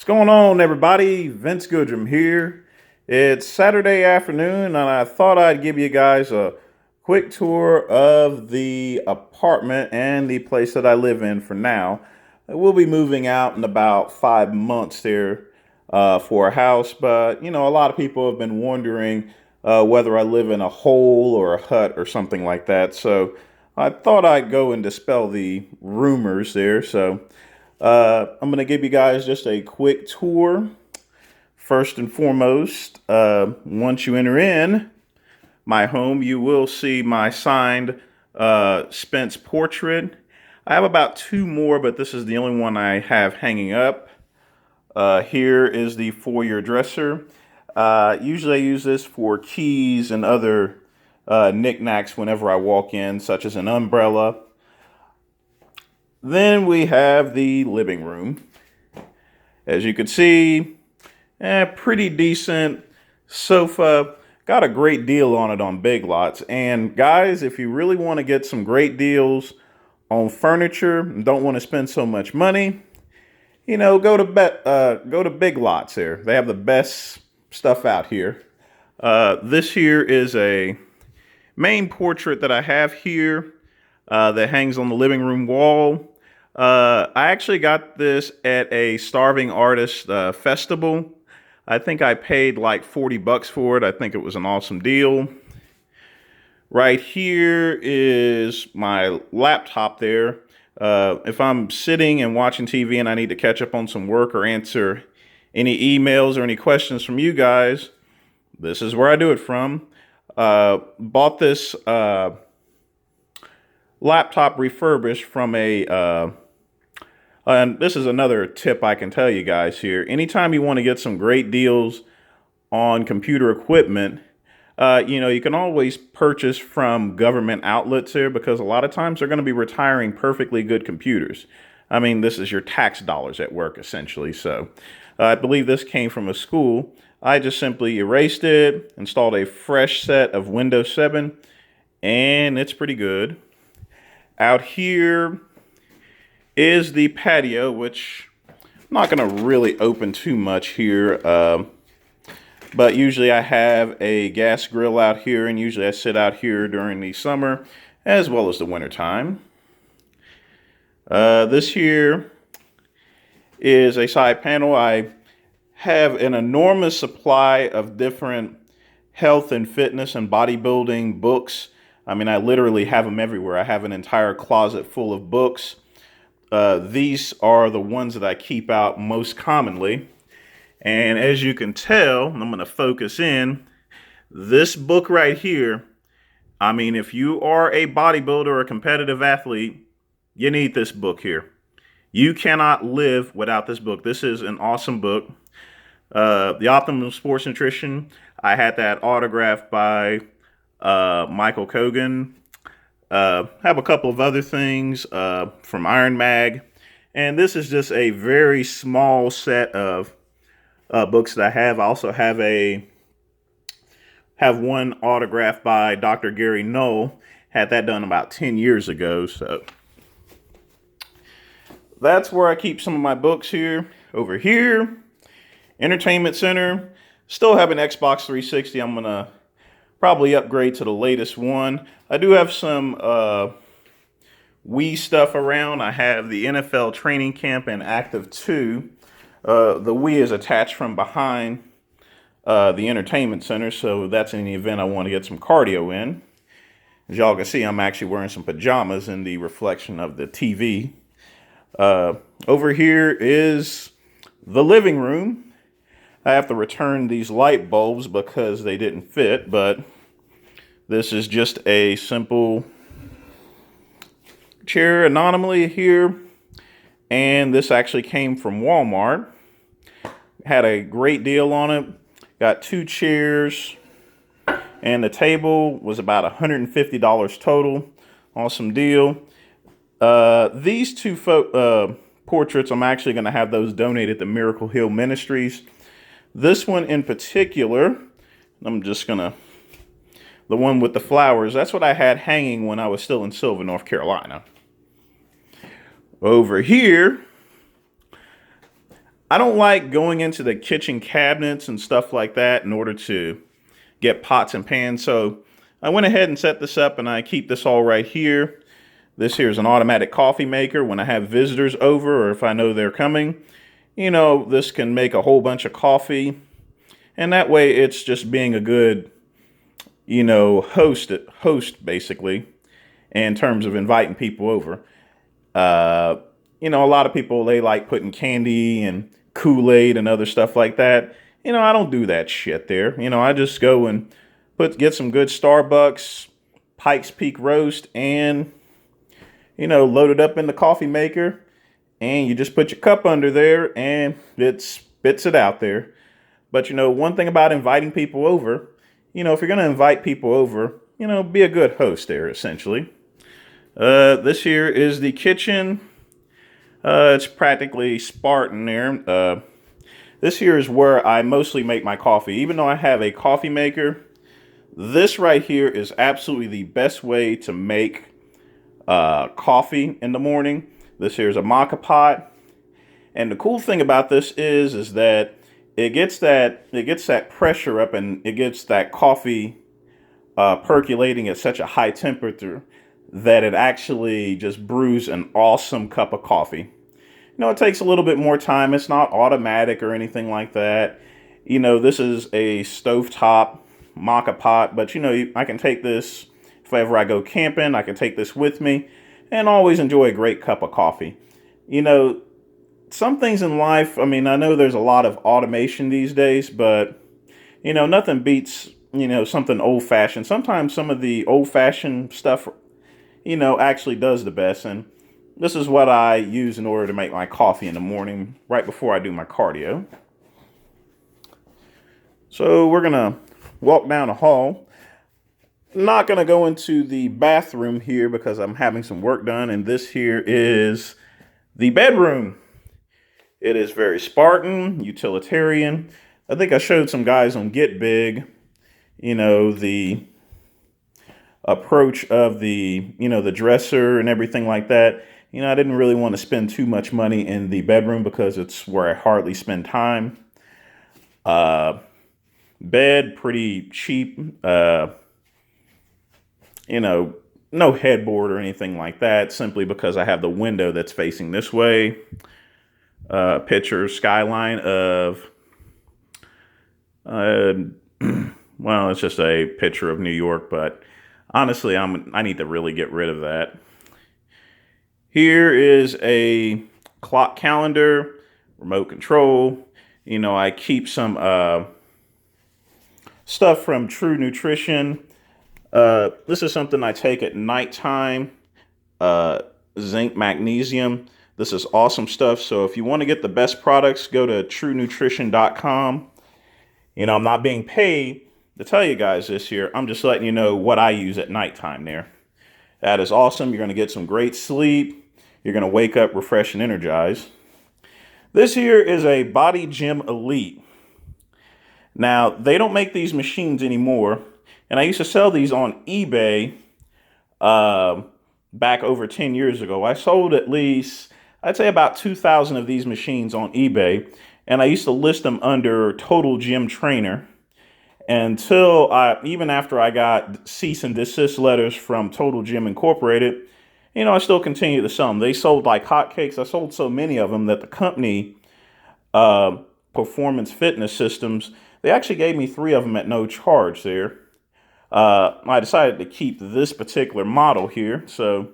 Going on, everybody? Vince Goodrum here. It's Saturday afternoon, and I thought I'd give you guys a quick tour of the apartment and the place that I live in for now. We'll be moving out in about 5 months there for a house, but a lot of people have been wondering whether I live in a hole or a hut or something like that. So I thought I'd go and dispel the rumors there. So I'm going to give you guys just a quick tour. First and foremost, once you enter in my home, you will see my signed Spence portrait. I have about two more, but this is the only one I have hanging up. Here is the foyer dresser. Usually I use this for keys and other knickknacks whenever I walk in, such as an umbrella. Then we have the living room. As you can see, pretty decent sofa. Got a great deal on it on Big Lots. And guys, if you really want to get some great deals on furniture and don't want to spend so much money, go to Big Lots there. They have the best stuff out here. This here is a main portrait that I have here that hangs on the living room wall. I actually got this at a starving artist festival. I think I paid like $40 for it. I think it was an awesome deal. Right here is my laptop there. If I'm sitting and watching TV and I need to catch up on some work or answer any emails or any questions from you guys, this is where I do it from. Bought this laptop refurbished from and this is another tip I can tell you guys here. Anytime you want to get some great deals on computer equipment, you can always purchase from government outlets here because a lot of times they're going to be retiring perfectly good computers. I mean, this is your tax dollars at work, essentially. So I believe this came from a school. I just simply erased it, installed a fresh set of Windows 7, and it's pretty good. Out here is the patio, which I'm not going to really open too much here. But usually I have a gas grill out here, and usually I sit out here during the summer as well as the winter time. This here is a side panel. I have an enormous supply of different health and fitness and bodybuilding books. I mean, I literally have them everywhere. I have an entire closet full of books. These are the ones that I keep out most commonly. And as you can tell, I'm going to focus in. This book right here, I mean, if you are a bodybuilder or a competitive athlete, you need this book here. You cannot live without this book. This is an awesome book. The Optimum Sports Nutrition, I had that autographed by Michael Kogan. Have a couple of other things from Iron Mag. And this is just a very small set of books that I have. I also have one autographed by Dr. Gary Knoll. Had that done about 10 years ago. So that's where I keep some of my books here. Over here, Entertainment Center. Still have an Xbox 360. I'm going to probably upgrade to the latest one. I do have some Wii stuff around. I have the NFL Training Camp and Active 2. The Wii is attached from behind the Entertainment Center, so that's in the event I want to get some cardio in. As y'all can see, I'm actually wearing some pajamas in the reflection of the TV. Over here is the living room. I have to return these light bulbs because they didn't fit, but this is just a simple chair anomaly here. And this actually came from Walmart. Had a great deal on it. Got two chairs. And the table was about $150 total. Awesome deal. These two portraits, I'm actually going to have those donated to Miracle Hill Ministries. This one in particular, I'm just going to, the one with the flowers, that's what I had hanging when I was still in Sylva, North Carolina. Over here, I don't like going into the kitchen cabinets and stuff like that in order to get pots and pans. So I went ahead and set this up, and I keep this all right here. This here is an automatic coffee maker. When I have visitors over or if I know they're coming, this can make a whole bunch of coffee. And that way it's just being a good, host basically in terms of inviting people over. Uh, a lot of people, they like putting candy and Kool-Aid and other stuff like that. I don't do that shit there. I just go and get some good Starbucks Pikes Peak roast and, load it up in the coffee maker, and you just put your cup under there and it spits it out there. But, one thing about inviting people over, if you're going to invite people over, be a good host there, essentially. This here is the kitchen. It's practically Spartan there. This here is where I mostly make my coffee. Even though I have a coffee maker, this right here is absolutely the best way to make coffee in the morning. This here is a maca pot. And the cool thing about this is that it gets that pressure up, and it gets that coffee percolating at such a high temperature that it actually just brews an awesome cup of coffee. It takes a little bit more time. It's not automatic or anything like that. This is a stovetop maca pot, but I can take this if ever I go camping. I can take this with me and always enjoy a great cup of coffee. Some things in life, I know there's a lot of automation these days, but nothing beats something old fashioned. Sometimes some of the old fashioned stuff actually does the best. And this is what I use in order to make my coffee in the morning right before I do my cardio. So we're going to walk down the hall. Not going to go into the bathroom here because I'm having some work done. And this here is the bedroom. It is very Spartan, utilitarian. I think I showed some guys on Get Big, the approach of the dresser and everything like that. I didn't really want to spend too much money in the bedroom because it's where I hardly spend time. Bed, pretty cheap. No headboard or anything like that, simply because I have the window that's facing this way. Picture skyline of, well, it's just a picture of New York, but honestly, I need to really get rid of that. Here is a clock calendar, remote control. I keep some stuff from True Nutrition. This is something I take at nighttime. Zinc, magnesium. This is awesome stuff. So if you want to get the best products, go to truenutrition.com. I'm not being paid to tell you guys this here. I'm just letting you know what I use at nighttime there. That is awesome. You're going to get some great sleep. You're going to wake up refreshed and energized. This here is a Body Gym Elite. Now, they don't make these machines anymore. And I used to sell these on eBay back over 10 years ago. I sold at least, I'd say about 2,000 of these machines on eBay. And I used to list them under Total Gym Trainer until even after I got cease and desist letters from Total Gym Incorporated, I still continued to sell them. They sold like hotcakes. I sold so many of them that the company, Performance Fitness Systems, they actually gave me 3 of them at no charge there. I decided to keep this particular model here. So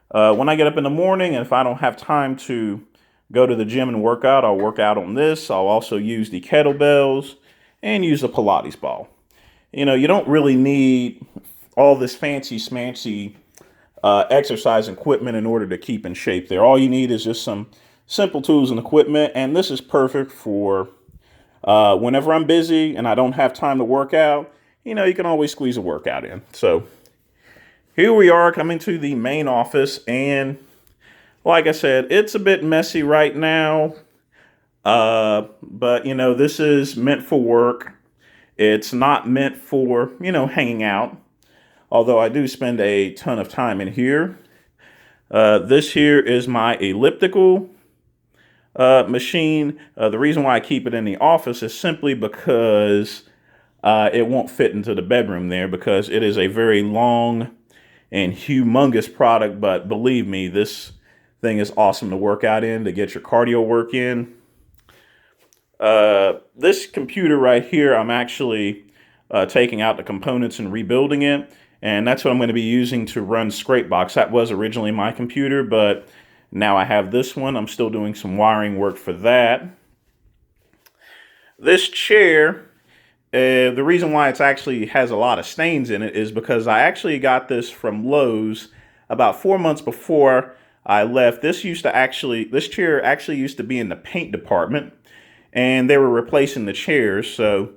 when I get up in the morning, and if I don't have time to go to the gym and work out, I'll work out on this. I'll also use the kettlebells and use the Pilates ball. You don't really need all this fancy smancy exercise equipment in order to keep in shape there. All you need is just some simple tools and equipment. And this is perfect for whenever I'm busy and I don't have time to work out. You can always squeeze a workout in. So here we are coming to the main office. And like I said, it's a bit messy right now. But this is meant for work. It's not meant for, hanging out. Although I do spend a ton of time in here. This here is my elliptical. machine. The reason why I keep it in the office is simply because it won't fit into the bedroom there, because it is a very long and humongous product. But believe me, this thing is awesome to work out in, to get your cardio work in. This computer right here, I'm actually taking out the components and rebuilding it. And that's what I'm going to be using to run Scrapebox. That was originally my computer, but now I have this one. I'm still doing some wiring work for that. This chair, the reason why it actually has a lot of stains in it is because I actually got this from Lowe's about 4 months before I left. This chair actually used to be in the paint department, and they were replacing the chairs. So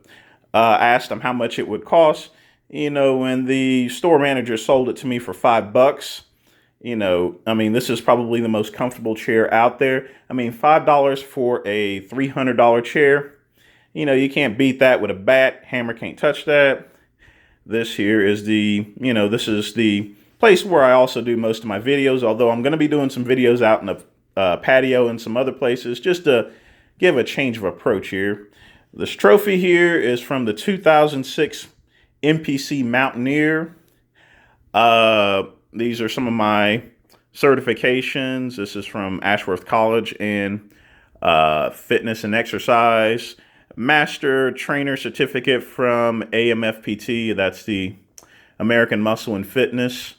I asked them how much it would cost. When the store manager sold it to me for $5, this is probably the most comfortable chair out there. $5 for a $300 chair. You can't beat that with a bat. Hammer can't touch that. This here is this is the place where I also do most of my videos, although I'm going to be doing some videos out in the patio and some other places, just to give a change of approach here. This trophy here is from the 2006 MPC Mountaineer. These are some of my certifications. This is from Ashworth College in fitness and exercise. Master Trainer Certificate from AMFPT. That's the American Muscle and Fitness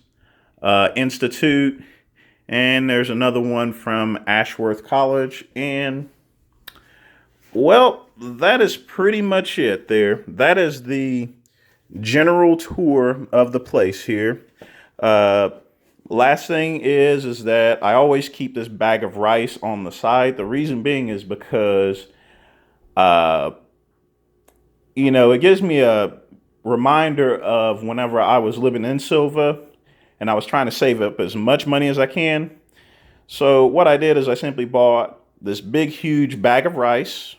Institute. And there's another one from Ashworth College. And, well, that is pretty much it there. That is the general tour of the place here. Last thing is that I always keep this bag of rice on the side. The reason being is because it gives me a reminder of whenever I was living in Silva and I was trying to save up as much money as I can. So what I did is I simply bought this big, huge bag of rice,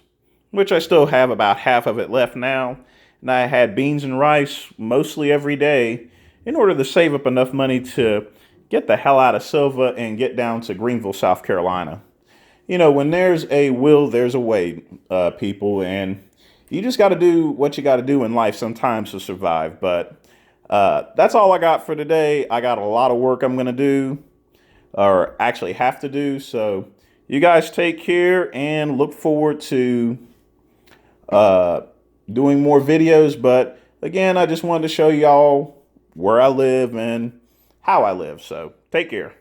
which I still have about half of it left now. And I had beans and rice mostly every day in order to save up enough money to get the hell out of Silva and get down to Greenville, South Carolina. When there's a will, there's a way, people. And you just got to do what you got to do in life sometimes to survive. But that's all I got for today. I got a lot of work I'm going to do, or actually have to do. So you guys take care and look forward to doing more videos. But again, I just wanted to show y'all where I live and how I live. So take care.